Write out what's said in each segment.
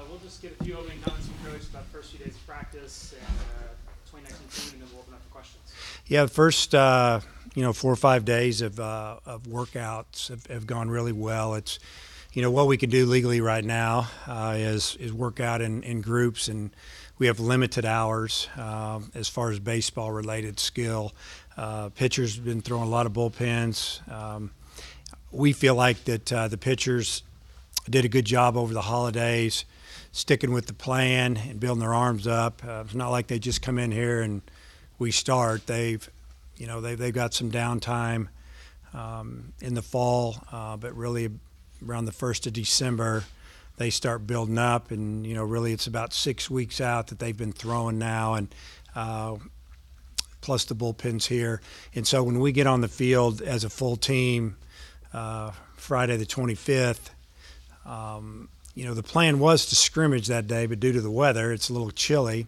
We'll just get a few opening comments from Coach about the first few days of practice and 2019 team, and then we'll open up for questions. Yeah, the first 4 or 5 days of workouts have gone really well. It's what we can do legally right now is work out in groups, and we have limited hours as far as baseball related skill. Pitchers have been throwing a lot of bullpens. We feel like that the pitchers did a good job over the holidays, sticking with the plan and building their arms up. It's not like they just come in here and we start. They've got some downtime in the fall, but really around the 1st of December, they start building up, and really it's about 6 weeks out that they've been throwing now, and plus the bullpens here. And so when we get on the field as a full team Friday the 25th, the plan was to scrimmage that day, but due to the weather, it's a little chilly.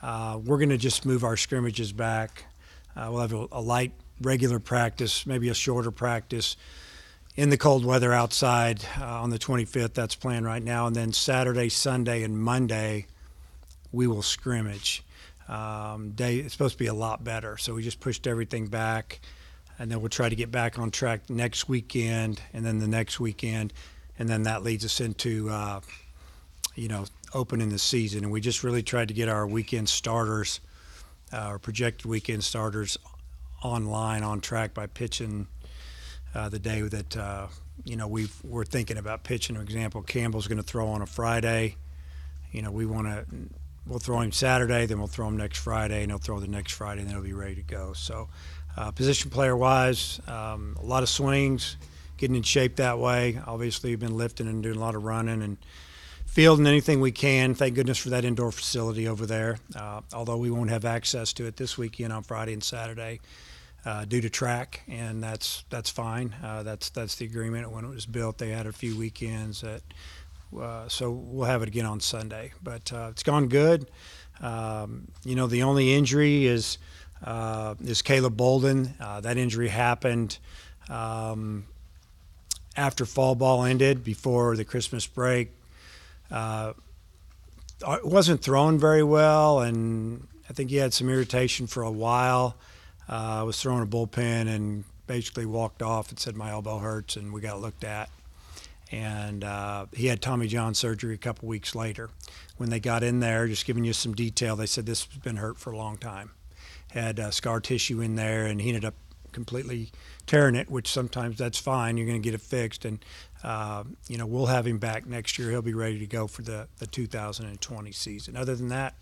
We're going to just move our scrimmages back. We'll have a light regular practice, maybe a shorter practice in the cold weather outside on the 25th. That's planned right now. And then Saturday, Sunday, and Monday, we will scrimmage. It's supposed to be a lot better, so we just pushed everything back, and then we'll try to get back on track next weekend, and then the next weekend, and then that leads us into opening the season. And we just really tried to get our weekend starters, our projected weekend starters, online on track by pitching the day that we're thinking about pitching. For example, Campbell's going to throw on a Friday. We'll throw him Saturday, then we'll throw him next Friday, and he'll throw the next Friday, and then he'll be ready to go. So position player-wise, a lot of swings, getting in shape that way. Obviously, we've been lifting and doing a lot of running and fielding anything we can. Thank goodness for that indoor facility over there, although we won't have access to it this weekend on Friday and Saturday due to track, and that's fine. That's the agreement. When it was built, they had a few weekends that so we'll have it again on Sunday. But it's gone good. The only injury is Caleb Bolden. That injury happened after fall ball ended, before the Christmas break. It wasn't thrown very well, and I think he had some irritation for a while. I was throwing a bullpen and basically walked off and said my elbow hurts, and we got looked at. And he had Tommy John surgery a couple weeks later. When they got in there, just giving you some detail, they said this has been hurt for a long time. Had scar tissue in there, and he ended up completely tearing it, which sometimes that's fine. You're going to get it fixed, and we'll have him back next year. He'll be ready to go for the 2020 season. Other than that,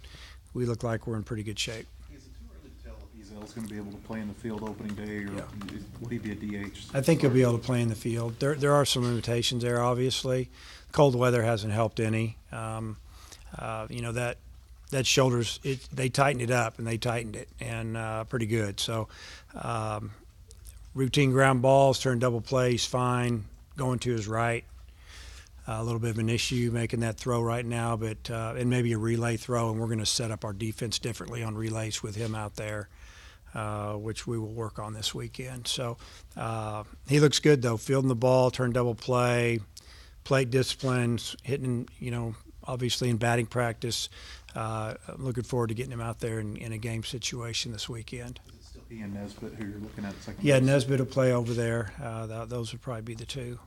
we look like we're in pretty good shape. Is it too early to tell if Ezel's going to be able to play in the field opening day, or will he be a DH? I think he'll be able to play in the field. There are some limitations there, obviously. Cold weather hasn't helped any. That shoulders, they tightened it up, and they tightened it, and pretty good. So routine ground balls, turn double plays, fine. Going to his right, a little bit of an issue making that throw right now, but and maybe a relay throw, and we're going to set up our defense differently on relays with him out there, which we will work on this weekend. So he looks good, though, fielding the ball, turn double play, plate disciplines, hitting, obviously in batting practice. I'm looking forward to getting him out there in a game situation this weekend. Is it still he and Nesbitt who you're looking at second? Yeah, Nesbitt will play over there. Those would probably be the two.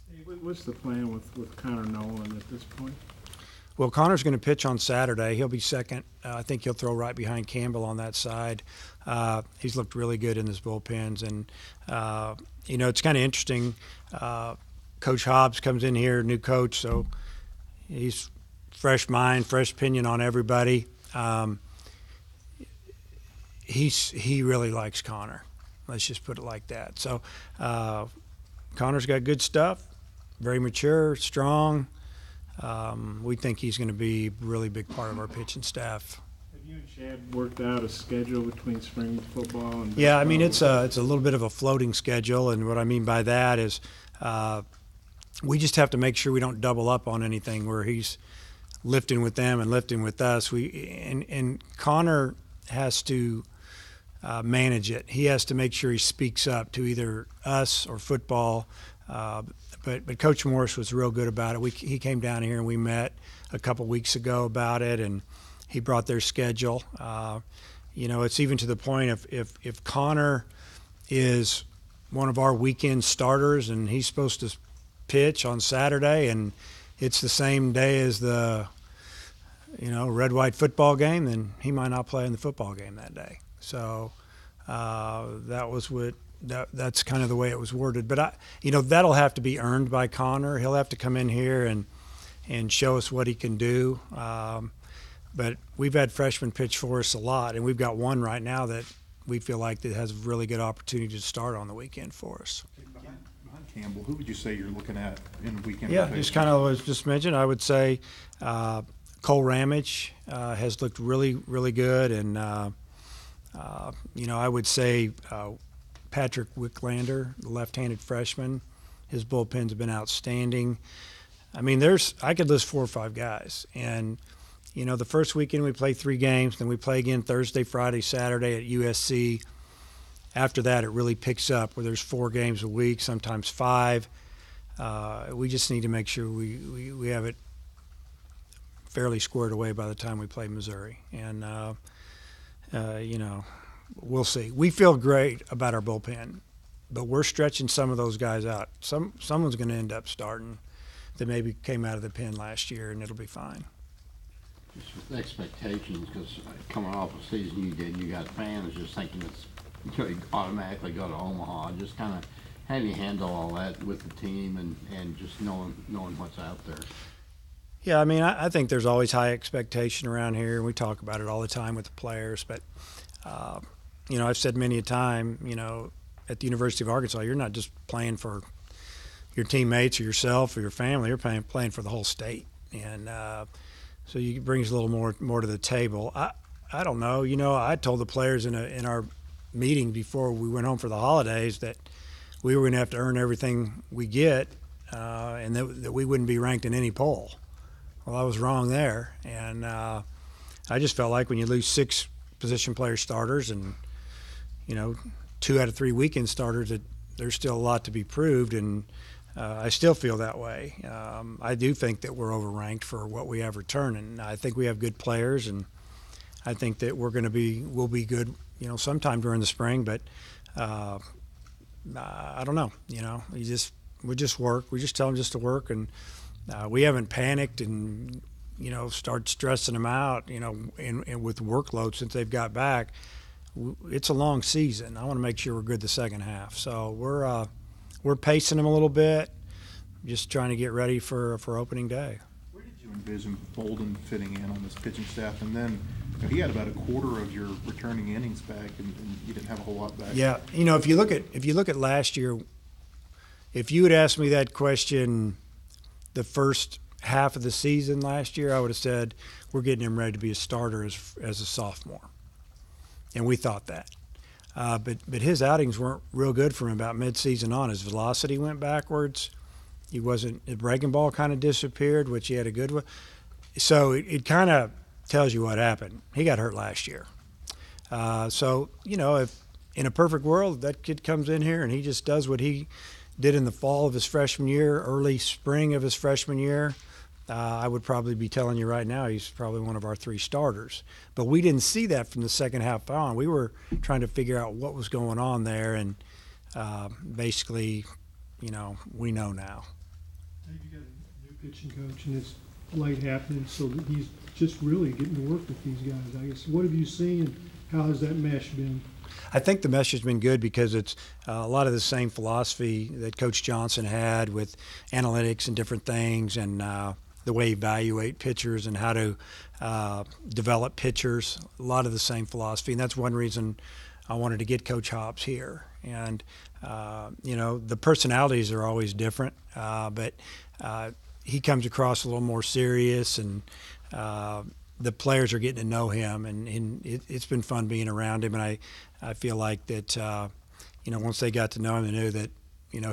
Hey, what's the plan with Connor Nolan at this point? Well, Connor's going to pitch on Saturday. He'll be second. I think he'll throw right behind Campbell on that side. He's looked really good in his bullpens. And, it's kind of interesting. Coach Hobbs comes in here, new coach, so he's fresh mind, fresh opinion on everybody. He really likes Connor. Let's just put it like that. So Connor's got good stuff, very mature, strong. We think he's going to be a really big part of our pitching staff. Have you and Chad worked out a schedule between spring football and baseball? Yeah, I mean, it's a little bit of a floating schedule, and what I mean by that is we just have to make sure we don't double up on anything where he's lifting with them and lifting with us. And Connor has to manage it. He has to make sure he speaks up to either us or football But Coach Morris was real good about it. He came down here and we met a couple weeks ago about it, and he brought their schedule. It's even to the point if Connor is one of our weekend starters and he's supposed to pitch on Saturday and it's the same day as the red-white football game, then he might not play in the football game that day. So that's kind of the way it was worded. But that'll have to be earned by Connor. He'll have to come in here and show us what he can do. But we've had freshmen pitch for us a lot, and we've got one right now that we feel like that has a really good opportunity to start on the weekend for us. Behind Campbell, who would you say you're looking at in weekend Yeah, rotation? just kind of was just mentioned. I would say Cole Ramage has looked really, really good, and I would say Patrick Wicklander, the left-handed freshman, his bullpens have been outstanding. I mean, I could list 4 or 5 guys, and the first weekend we play 3 games, then we play again Thursday, Friday, Saturday at USC. After that, it really picks up where there's 4 games a week, sometimes 5. We just need to make sure we have it fairly squared away by the time we play Missouri. And, we'll see. We feel great about our bullpen, but we're stretching some of those guys out. Someone's going to end up starting that maybe came out of the pen last year, and it'll be fine. Just with expectations, because coming off a season you did, you got fans just thinking you could automatically go to Omaha. Just kind of how do you handle all that with the team and just knowing what's out there? Yeah, I mean, I think there's always high expectation around here, and we talk about it all the time with the players. But, I've said many a time, at the University of Arkansas, you're not just playing for your teammates or yourself or your family. You're playing for the whole state. And so it brings a little more to the table. I don't know. I told the players in our meeting before we went home for the holidays that we were going to have to earn everything we get and that we wouldn't be ranked in any poll. Well, I was wrong there. And I just felt like when you lose 6 position player starters and, 2 out of 3 weekend starters, that there's still a lot to be proved. And I still feel that way. I do think that we're overranked for what we have returning. I think we have good players, and I think that we'll be good, sometime during the spring. But I don't know. We just work. We just tell them just to work, and we haven't panicked and start stressing them out. And with workload since they've got back, it's a long season. I want to make sure we're good the second half. So we're pacing them a little bit, just trying to get ready for opening day. Where did you envision Bolden fitting in on this pitching staff? And then he had about a quarter of your returning innings back, and you didn't have a whole lot back. Yeah, if you look at last year, if you had asked me that question the first half of the season last year, I would have said we're getting him ready to be a starter as a sophomore, and we thought that. But his outings weren't real good for him about midseason on. His velocity went backwards. His breaking ball kind of disappeared, which he had a good one. So it kind of tells you what happened. He got hurt last year. If in a perfect world that kid comes in here and he just does what he did in the fall of his freshman year, early spring of his freshman year, I would probably be telling you right now he's probably one of our 3 starters. But we didn't see that from the second half on. We were trying to figure out what was going on there, and basically, we know now. You got a new pitching coach, and it's late happening, so that he's just really getting to work with these guys. I guess, what have you seen, and how has that mesh been? I think the mesh has been good because it's a lot of the same philosophy that Coach Johnson had with analytics and different things, and the way you evaluate pitchers and how to develop pitchers. A lot of the same philosophy, and that's one reason I wanted to get Coach Hobbs here. And the personalities are always different, but he comes across a little more serious, and the players are getting to know him, and it's been fun being around him. And I feel like that once they got to know him, they knew that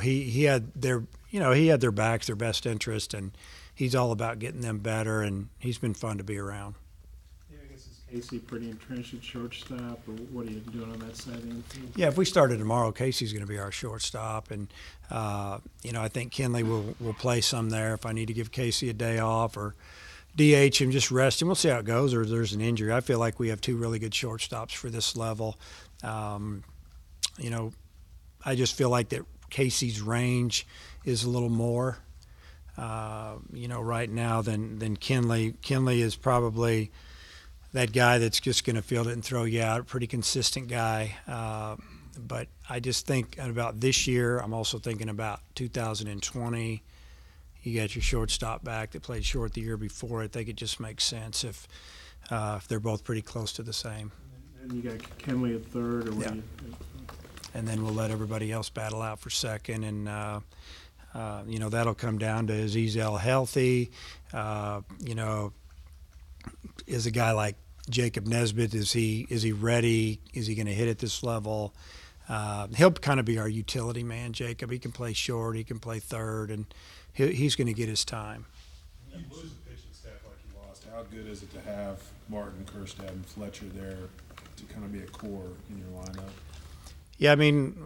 he had their backs, their best interest, and he's all about getting them better, and he's been fun to be around. Yeah, I guess it's Casey pretty entrenched at shortstop, or what are you doing on that side of the infield? Yeah, if we started tomorrow, Casey's going to be our shortstop, and I think Kenley will play some there if I need to give Casey a day off or DH him, just rest him. We'll see how it goes, or if there's an injury. I feel like we have two really good shortstops for this level. I just feel like that Casey's range is a little more, right now than Kenley. Kenley is probably that guy that's just going to field it and throw you out, pretty consistent guy. But I just think about this year. I'm also thinking about 2020. You got your shortstop back that played short the year before. I think it just makes sense if they're both pretty close to the same. And you got Kenley at third, or what Yeah. do you? And then we'll let everybody else battle out for second. And, that'll come down to, is Ezel healthy? Is a guy like Jacob Nesbitt, is he ready? Is he going to hit at this level? He'll kind of be our utility man, Jacob. He can play short, he can play third, and he's going to get his time. You lose a pitching staff like you lost. How good is it to have Martin, Kerstad, and Fletcher there to kind of be a core in your lineup? Yeah, I mean,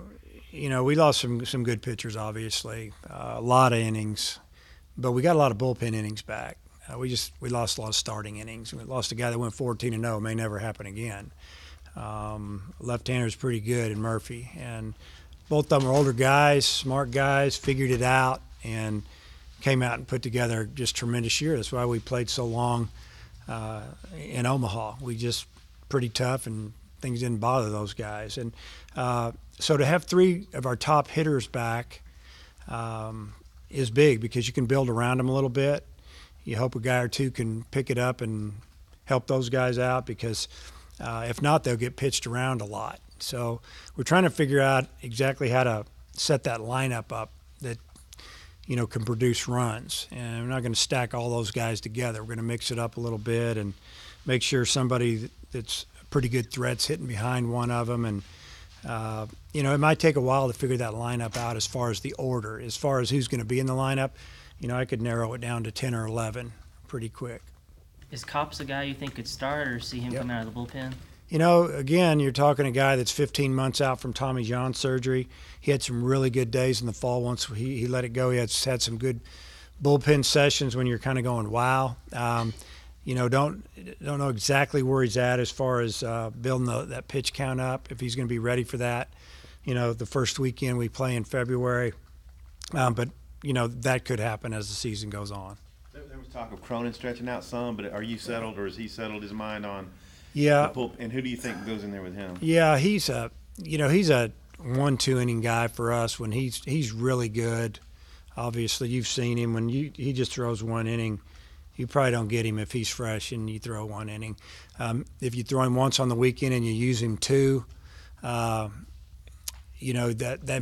we lost some good pitchers, obviously, a lot of innings, but we got a lot of bullpen innings back. We lost a lot of starting innings. We lost a guy that went 14-0. May never happen again. Left-hander's pretty good in Murphy, and both of them are older guys, smart guys, figured it out, and came out and put together just tremendous year. That's why we played so long in Omaha. We just pretty tough, and things didn't bother those guys. And so to have three of our top hitters back is big, because you can build around them a little bit. You hope a guy or two can pick it up and help those guys out, because if not, they'll get pitched around a lot. So we're trying to figure out exactly how to set that lineup up that can produce runs. And we're not going to stack all those guys together. We're going to mix it up a little bit and make sure somebody that's pretty good threat's hitting behind one of them. And it might take a while to figure that lineup out as far as the order, as far as who's going to be in the lineup. I could narrow it down to 10 or 11 pretty quick. Is Cops a guy you think could start, or see him Yep. coming out of the bullpen? Again, you're talking a guy that's 15 months out from Tommy John surgery. He had some really good days in the fall once he let it go. He had some good bullpen sessions when you're kind of going, wow. Don't know exactly where he's at as far as building that pitch count up, if he's going to be ready for that. The first weekend we play in February. But that could happen as the season goes on. There was talk of Cronin stretching out some, but are you settled, or has he settled his mind on Yeah. the pull? And who do you think goes in there with him? Yeah, he's a 1-2 inning guy for us when he's really good. Obviously, you've seen him when he just throws one inning. You probably don't get him if he's fresh and you throw one inning. If you throw him once on the weekend and you use him two, that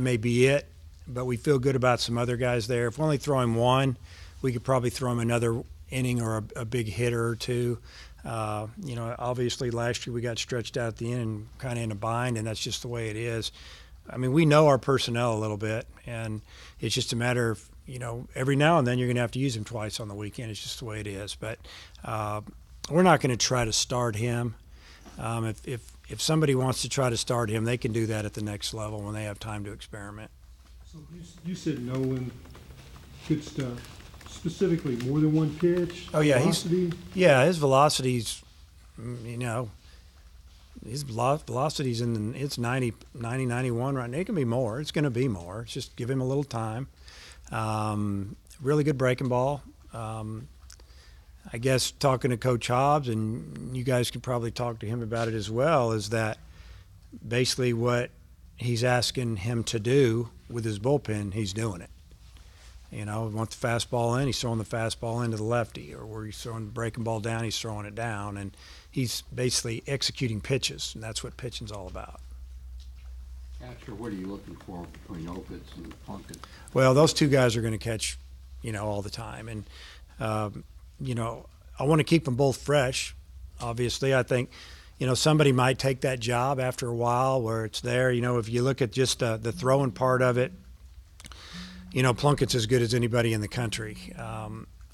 may be it. But we feel good about some other guys there. If we only throw him one, we could probably throw him another inning or a big hitter or two. Obviously last year we got stretched out at the end and kind of in a bind, and that's just the way it is. I mean, we know our personnel a little bit, and it's just a matter of, every now and then you're going to have to use him twice on the weekend. It's just the way it is. But we're not going to try to start him. If somebody wants to try to start him, they can do that at the next level when they have time to experiment. So you said Nolan, good stuff. Specifically, more than one pitch? Oh, yeah, velocity? his velocity's, his velocity's it's 90, 91 right now. It can be more. It's going to be more. It's just give him a little time. Really good breaking ball. I guess talking to Coach Hobbs, and you guys could probably talk to him about it as well, is that basically what he's asking him to do with his bullpen, he's doing it. We want the fastball in, he's throwing the fastball into the lefty, or where he's throwing the breaking ball down, he's throwing it down, and he's basically executing pitches, and that's what pitching's all about. Catcher, what are you looking for between Opitz and Plunkett? Well, those two guys are going to catch, all the time, and I want to keep them both fresh. Obviously, I think, somebody might take that job after a while where it's there. If you look at just the throwing part of it, Plunkett's as good as anybody in the country.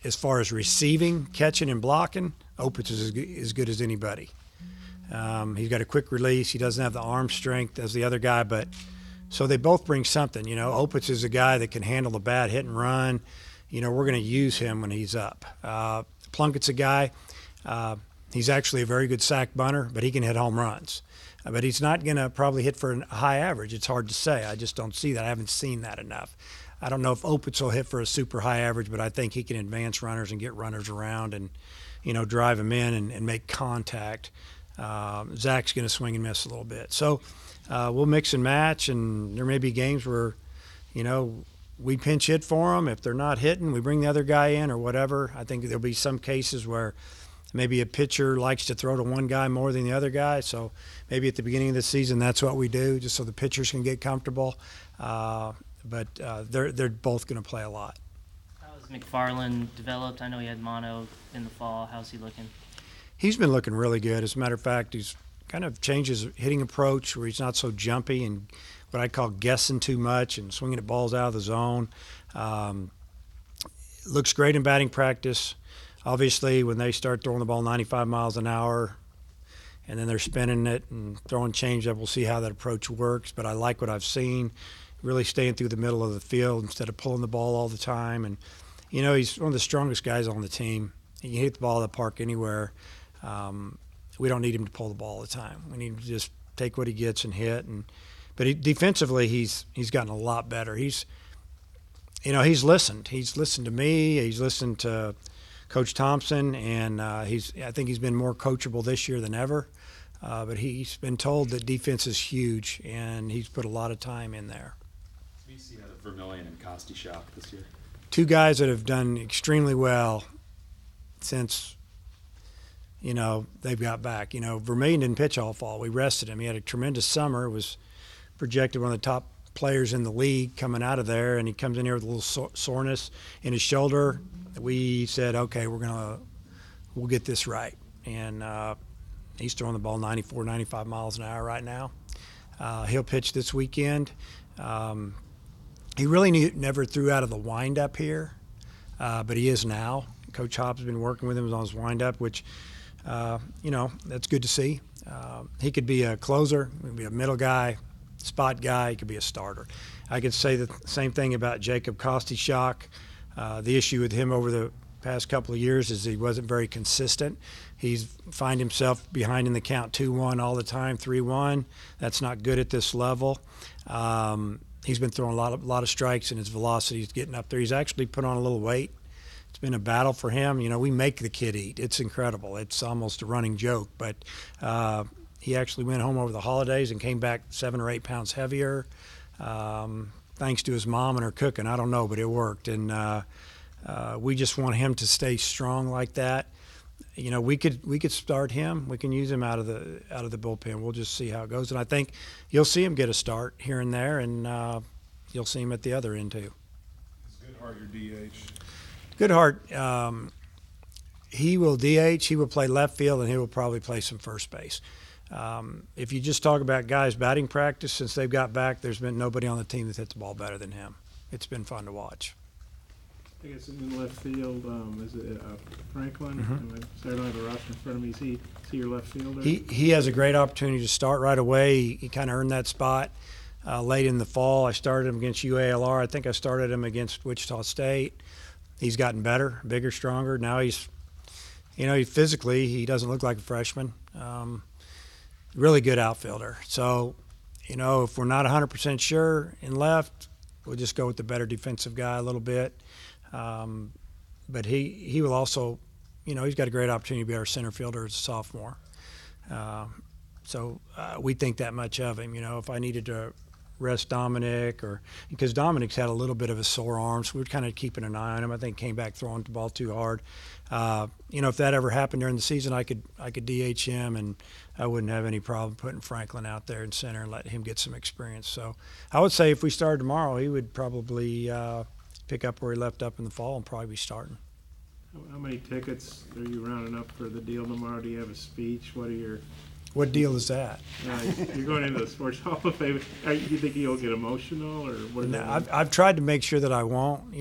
As far as receiving, catching, and blocking, Opitz is as good as anybody. He's got a quick release. He doesn't have the arm strength as the other guy, but so they both bring something. Opitz is a guy that can handle the bad hit and run. We're going to use him when he's up. Plunkett's a guy. He's actually a very good sack bunter, but he can hit home runs. But he's not going to probably hit for a high average. It's hard to say. I just don't see that. I haven't seen that enough. I don't know if Opitz will hit for a super high average, but I think he can advance runners and get runners around and, drive them in and make contact. Zach's going to swing and miss a little bit. So we'll mix and match, and there may be games where, we pinch hit for them. If they're not hitting, we bring the other guy in or whatever. I think there'll be some cases where maybe a pitcher likes to throw to one guy more than the other guy. So maybe at the beginning of the season, that's what we do, just so the pitchers can get comfortable. But they're both going to play a lot. How has McFarland developed? I know he had mono in the fall. How's he looking? He's been looking really good. As a matter of fact, he's kind of changed his hitting approach where he's not so jumpy and what I call guessing too much and swinging at balls out of the zone. Looks great in batting practice. Obviously, when they start throwing the ball 95 miles an hour and then they're spinning it and throwing changeup, we'll see how that approach works. But I like what I've seen, really staying through the middle of the field instead of pulling the ball all the time. And, he's one of the strongest guys on the team. He can hit the ball out of the park anywhere. We don't need him to pull the ball all the time. We need him to just take what he gets and hit. But defensively, he's gotten a lot better. He's listened. He's listened to me. He's listened to Coach Thompson, and I think he's been more coachable this year than ever. But he's been told that defense is huge, and he's put a lot of time in there. What do you see out of Vermillion and Kostychuk this year? Two guys that have done extremely well since they've got back. Vermillion didn't pitch all fall. We rested him. He had a tremendous summer. Was projected one of the top players in the league coming out of there, and he comes in here with a little soreness in his shoulder. We said, okay, we'll get this right. And he's throwing the ball 94, 95 miles an hour right now. He'll pitch this weekend. He really never threw out of the windup here, but he is now. Coach Hobbs has been working with him on his windup, which, that's good to see. He could be a closer, he could be a middle guy, spot guy, he could be a starter. I could say the same thing about Jacob Kostychuk. The issue with him over the past couple of years is he wasn't very consistent. He's find himself behind in the count 2-1 all the time, 3-1. That's not good at this level. He's been throwing a lot of strikes, and his velocity is getting up there. He's actually put on a little weight. It's been a battle for him. We make the kid eat. It's incredible. It's almost a running joke. But he actually went home over the holidays and came back 7 or 8 pounds heavier, thanks to his mom and her cooking. I don't know, but it worked. And we just want him to stay strong like that. We could start him. We can use him out of the bullpen. We'll just see how it goes. And I think you'll see him get a start here and there, and you'll see him at the other end too. Is Goodhart your DH? Goodhart, he will DH. He will play left field, and he will probably play some first base. If you just talk about guys' batting practice, since they've got back, there's been nobody on the team that hit the ball better than him. It's been fun to watch. I guess in left field, is it Franklin? Mm-hmm. I don't have a roster in front of me. Is he your left fielder? He has a great opportunity to start right away. He kind of earned that spot late in the fall. I started him against UALR. I think I started him against Wichita State. He's gotten better, bigger, stronger. Now he's physically, he doesn't look like a freshman. Really good outfielder. So, if we're not 100% sure in left, we'll just go with the better defensive guy a little bit. But he will also, he's got a great opportunity to be our center fielder as a sophomore. So we think that much of him. If I needed to rest Dominic, or because Dominic's had a little bit of a sore arm, so we're kind of keeping an eye on him. I think came back throwing the ball too hard. If that ever happened during the season, I could DH him, and I wouldn't have any problem putting Franklin out there in center and let him get some experience. So I would say if we started tomorrow, he would probably pick up where he left up in the fall and probably be starting. How many tickets are you rounding up for the deal tomorrow? Do you have a speech? What deal is that? You're going into the Sports Hall of Fame. Do you think you'll get emotional, or what? No, I've tried to make sure that I won't,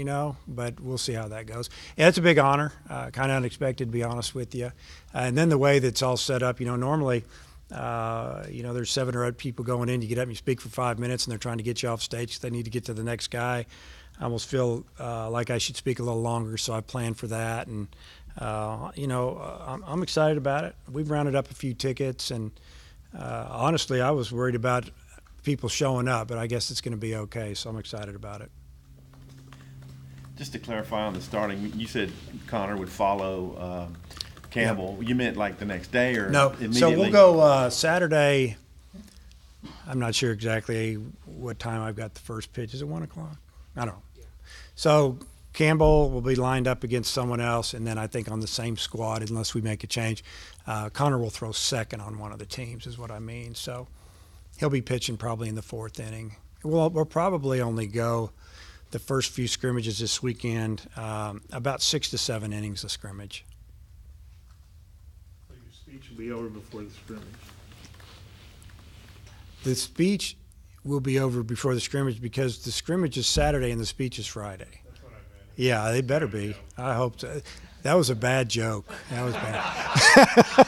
but we'll see how that goes. Yeah, it's a big honor, kind of unexpected, to be honest with you. And then the way that's all set up, normally There's 7 or 8 people going in. You get up and you speak for 5 minutes, and they're trying to get you off stage 'cause they need to get to the next guy. I almost feel like I should speak a little longer, so I plan for that. And I'm excited about it. We've rounded up a few tickets, and honestly, I was worried about people showing up, but I guess it's going to be okay. So I'm excited about it. Just to clarify on the starting, you said Connor would follow Campbell. You meant like the next day or No. immediately? So we'll go Saturday. I'm not sure exactly what time I've got the first pitch. Is it 1 o'clock? I don't know. So Campbell will be lined up against someone else, and then I think on the same squad, unless we make a change, Connor will throw second on one of the teams, is what I mean. So he'll be pitching probably in the 4th inning. We'll probably only go the first few scrimmages this weekend, about 6 to 7 innings of scrimmage. So your speech will be over before the scrimmage. The speech will be over before the scrimmage because the scrimmage is Saturday and the speech is Friday. That's what I meant. Yeah, they better be. I hope so. That was a bad joke. That was bad.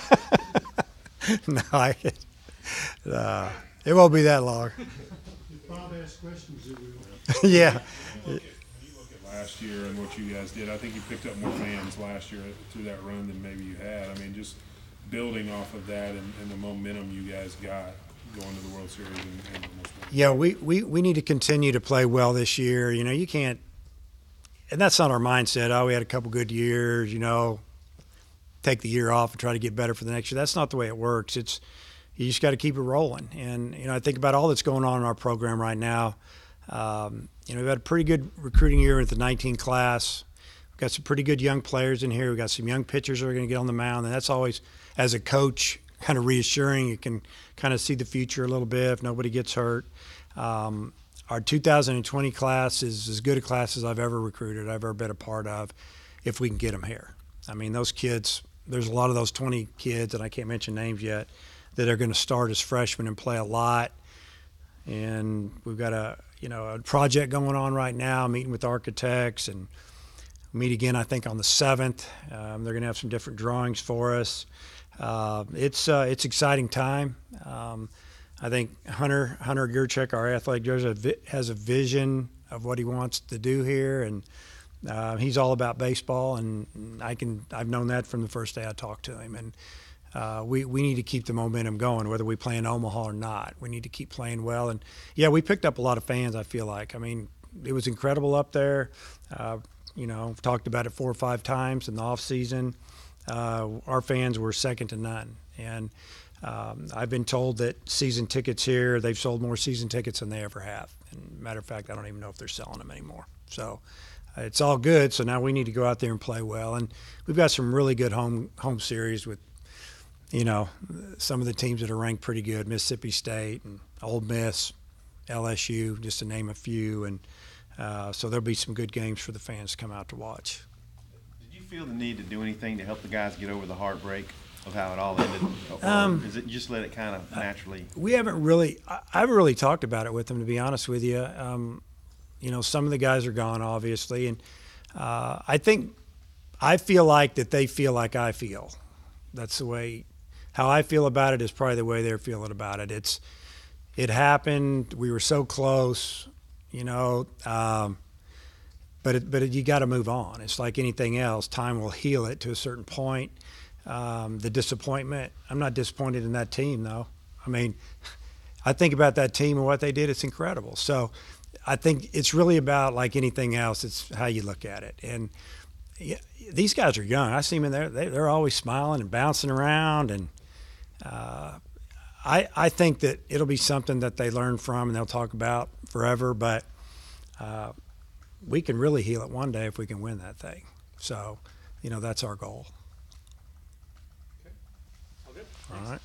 No, it won't be that long. If Bob asks questions, it will. Yeah. When you look at last year and what you guys did, I think you picked up more fans last year through that run than maybe you had. I mean, just building off of that and the momentum you guys got going to the World Series and almost won. Yeah, we need to continue to play well this year. You can't, and that's not our mindset. Oh, we had a couple good years, take the year off and try to get better for the next year. That's not the way it works. You just got to keep it rolling. And, I think about all that's going on in our program right now. We've had a pretty good recruiting year with the 19 class. We've got some pretty good young players in here. We've got some young pitchers that are going to get on the mound, and that's always, as a coach, kind of reassuring. You can kind of see the future a little bit if nobody gets hurt. Our 2020 class is as good a class as I've ever recruited, I've ever been a part of, if we can get them here. I mean, those kids, there's a lot of those 20 kids, and I can't mention names yet, that are going to start as freshmen and play a lot. And we've got a project going on right now, meeting with architects, and meet again, I think, on the 7th. They're going to have some different drawings for us. It's exciting time. I think Hunter Gurchek, our athletic director, has a vision of what he wants to do here, and he's all about baseball. And I've known that from the first day I talked to him. And we need to keep the momentum going, whether we play in Omaha or not. We need to keep playing well. And yeah, we picked up a lot of fans. I feel like. I mean, it was incredible up there. Talked about it 4 or 5 times in the off season. Our fans were second to none, and I've been told that season tickets here, they've sold more season tickets than they ever have. And matter of fact, I don't even know if they're selling them anymore. So it's all good. So now we need to go out there and play well, and we've got some really good home series with some of the teams that are ranked pretty good, Mississippi State and Ole Miss, LSU, just to name a few. And so there'll be some good games for the fans to come out to watch. Did you feel the need to do anything to help the guys get over the heartbreak of how it all ended? Or is it just let it kind of naturally? We haven't really – I haven't really talked about it with them, to be honest with you. Some of the guys are gone, obviously. And I feel like that they feel like I feel. That's the way – how I feel about it is probably the way they're feeling about it. It happened. We were so close, but you got to move on. It's like anything else. Time will heal it to a certain point. The disappointment, I'm not disappointed in that team, though. I mean, I think about that team and what they did. It's incredible. So I think it's really about, like anything else, it's how you look at it. And these guys are young. I see them in there. They're always smiling and bouncing around. And I think that it'll be something that they learn from and they'll talk about forever. But we can really heal it one day if we can win that thing. So, that's our goal. Okay. All good. All right.